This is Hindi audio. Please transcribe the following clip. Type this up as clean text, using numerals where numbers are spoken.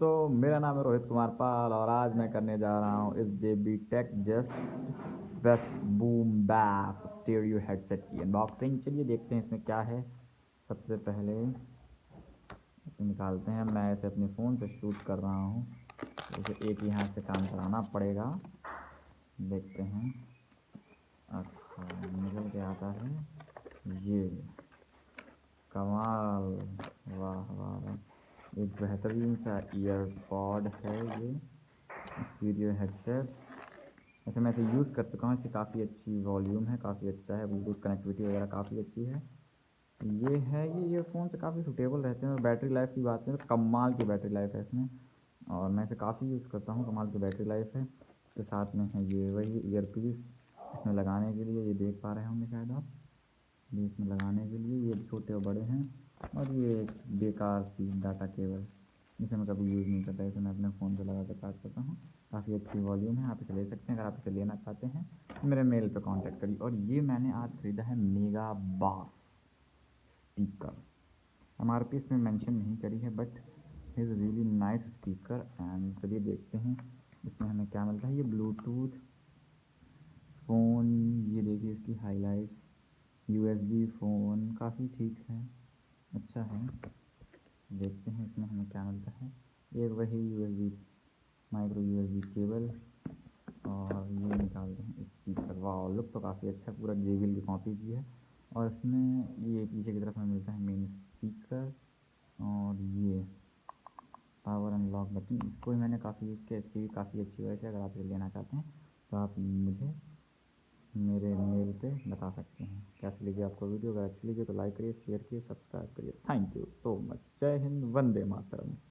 दोस्तों, मेरा नाम है रोहित कुमार पाल और आज मैं करने जा रहा हूँ इस JB tech just best boom baff stereo headset की अनबॉक्सिंग। चलिए देखते हैं इसमें क्या है। सबसे पहले इसे निकालते हैं। मैं इसे अपने फ़ोन से शूट कर रहा हूँ, तो इसे एक ही हाथ से काम कराना पड़ेगा। देखते हैं। अच्छा, निकल के आता है ये। कमाल, वाह वाह वाह। एक बेहतरीन सा ईयरपॉड है ये स्टीरियो हेडसेट। वैसे मैं इसे यूज़ कर चुका हूँ। इसकी काफ़ी अच्छी वॉल्यूम है, काफ़ी अच्छा है, ब्लूटूथ कनेक्टिविटी वगैरह काफ़ी अच्छी है। ये ईयरफोन से काफ़ी सूटेबल रहते हैं। और बैटरी लाइफ की बात करें तो कमाल की बैटरी लाइफ है इसमें, और मैं इसे काफ़ी यूज़ करता हूँ। कमाल की बैटरी लाइफ है। इसके साथ में है ये वही ईयरपीस इसमें लगाने के लिए, ये देख पा रहे होंगे शायद आप। ये इसमें लगाने के लिए ये छोटे और बड़े हैं। और ये एक बेकार सी डाटा केबल, जिसे मैं कभी यूज़ नहीं करता। इसे मैं अपने फ़ोन से लगा कर चार्ज करता हूँ। काफ़ी अच्छी वॉल्यूम है, आप इसे ले सकते हैं। अगर आप इसे लेना चाहते हैं तो मेरे मेल पे कांटेक्ट करिए। और ये मैंने आज ख़रीदा है मेगा बास स्पीकर। MRP इसमें मेंशन नहीं करी है, but is really nice speaker. And चलिए देखते हैं इसमें हमें क्या मिलता है। ये ब्लूटूथ फ़ोन, ये देखिए इसकी हाईलाइट्स। USB फ़ोन काफ़ी ठीक है, अच्छा है। देखते हैं इसमें हमें क्या मिलता है। एक वही USB माइक्रो USB केबल, और ये निकालते हैं स्पीकर। वाह, लुक तो काफ़ी अच्छा है, पूरा JBL की कॉपी की है। और इसमें ये पीछे की तरफ हमें मिलता है मेन स्पीकर, और ये पावर अनलॉक बटन। इसको भी मैंने काफ़ी यूज़ किया, इसकी भी काफ़ी अच्छी वॉइस है। अगर आप इसे लेना चाहते हैं तो आप मुझे मेरे मेल पे बता सकते हैं। कैसी लगी आपको वीडियो? अगर अच्छी लगी तो लाइक करिए, शेयर करिए, सब्सक्राइब करिए। Thank you so much. जय हिंद, वंदे मातरम।